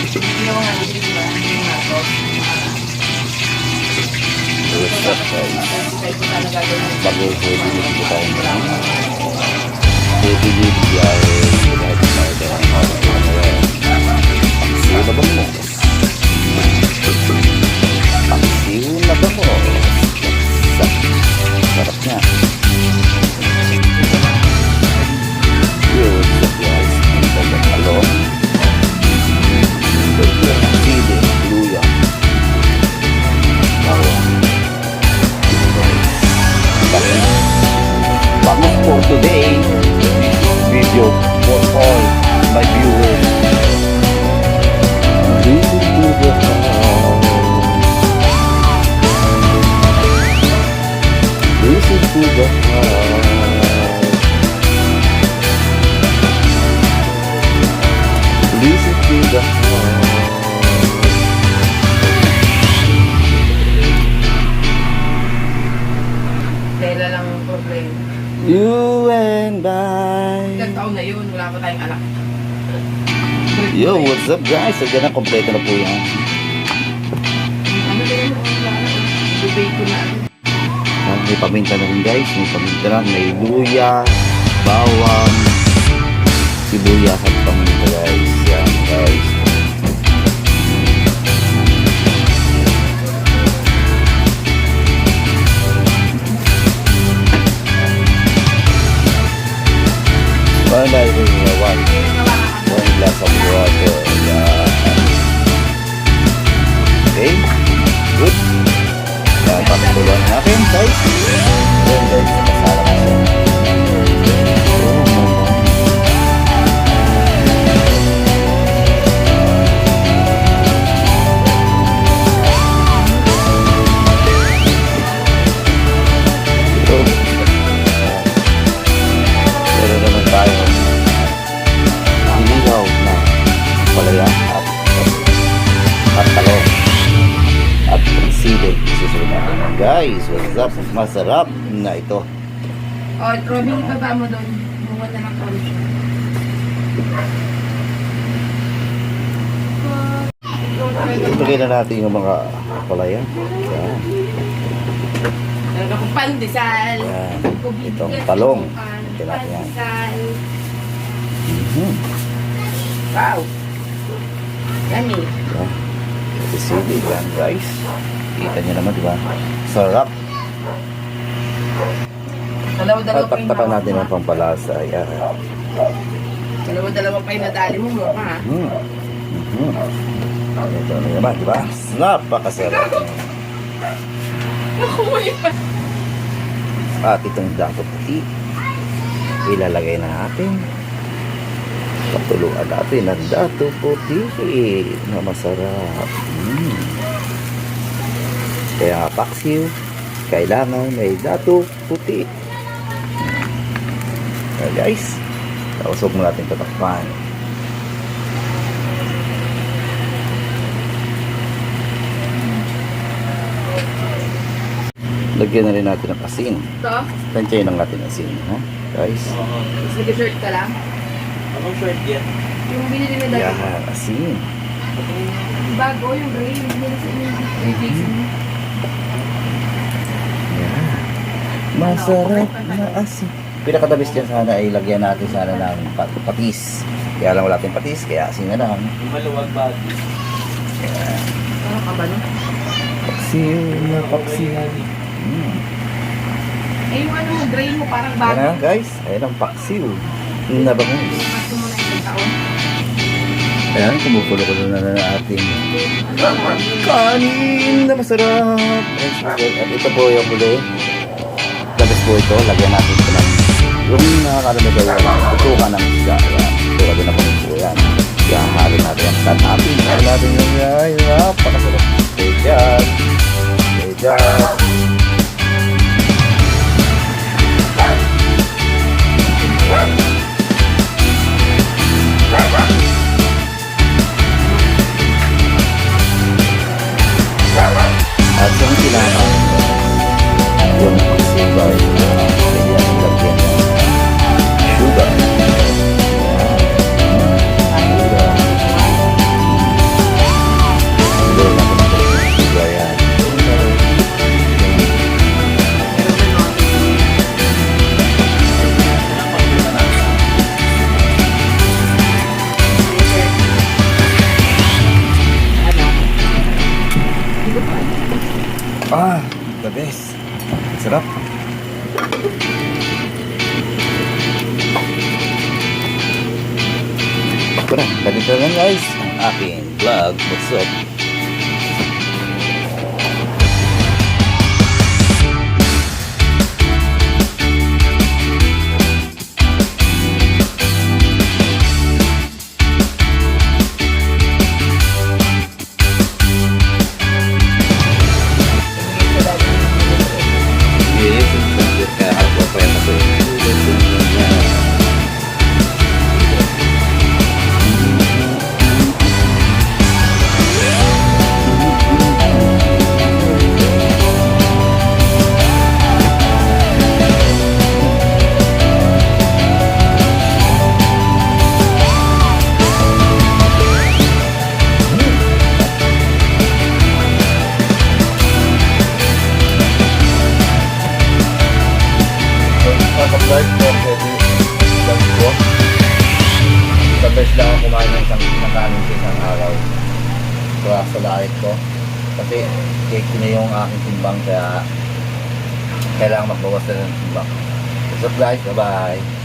Yung ano, di ba? Yung nato. What's up guys? Kahit pa talaga gawin. Pag-heavy po tayo ng heavy biyahe kahit tayo ng paksiw na ba mo? Paksiw na ba mo? Sarap niya. Yo, what's up guys? Hello. Sili, luya. Vamos for today video for all my viewers. Listen to the heart. Listen to the heart. Listen to the heart. Dahil lang ang problema. You and Ilang I. taon na yun, wala pa tayong anak. Yo, what's up guys? Sagyan na, kompleto na po yan. Ano din mo? Debate ko na. May paminta na rin guys. May paminta na. May luya, bawang, sibuyas at paminta guys. Yan guys. One glass of water. Yan. Okay. Good. Yan, pakituloy natin guys. Yan guys, kasala ka siya. Meron naman tayo inihaw na palaya at talong at sili. Susunod natin guys, what's up? Masarap na ito. O, Robin, ibaba mo doon. Bunga na ng konti. Ilagay na natin yung mga palaya. Yan. Talaga kong pandesal. Yan. Itong talong. Ito natin yan. Pandesal. Hmm. Wow. Yummy. Yan. Ito sili yan guys. Kita nyo naman diba? Sarap. Dalawa-dalawa At pa yung taktakan hawak natin mo. ang pampalasa. Yan. Dalawa-dalawa pa yung nadali mo ha. Hmm. Hmm. Ito na naman diba? Napakasarap. Nakuha pa. At itong dato puti ilalagay na natin. Patuluan natin ang dato puti na masarap. Kaya paksiw kailangan may dato puti. Kaya guys, tausok mo natin tatakpan. Lagyan na rin natin ng asin. Ito? Tansyahin lang natin asin, ha? Guys. Tapos nag-shirt ka lang? Anong short yan? Yung binili na dati. Yan, asin. Bago yung gray. Yung binili sa inyo. Yan. Masarap na asin. Pinakatabis dyan sana ay lagyan natin sana ng patis. Kaya lang wala tayong patis, kaya asin na lang. Yung maluwag ba? Yan. Ano ka ba no? Paksiw na paksiw. Eh yung ano mo, gray mo parang Yan bago. na guys, ayan ang paksiw. Nabangus. Mas mo na isang taon. Ayan, kumukulo-kulo na na ating kanin na masarap. At ito po yung huli. Labis po ito, lagyan natin ito ng yung nakakaranaga yan. Tutukan ng isda. Ayan, tutukan din ako po yan. Kaya halo natin ang tanapin. Halo natin yung yan. Napakasarap. Okay, dyan. Okay, dyan. At yung kailangan yung pagsibay kaya lagyan ng sugar. Sarap. Tara, ganito lang guys ang aking vlog. What's up? Yes, kaya ako pa yan ako. Pag-vlog ko, pwede vlog ko. Sa best lang ako kumain ng isang kanin sa isang araw. Kaya sa diet ko. Kasi cake na yung aking timbang kaya kailangan magbawas na ng timbang. So guys, bye-bye.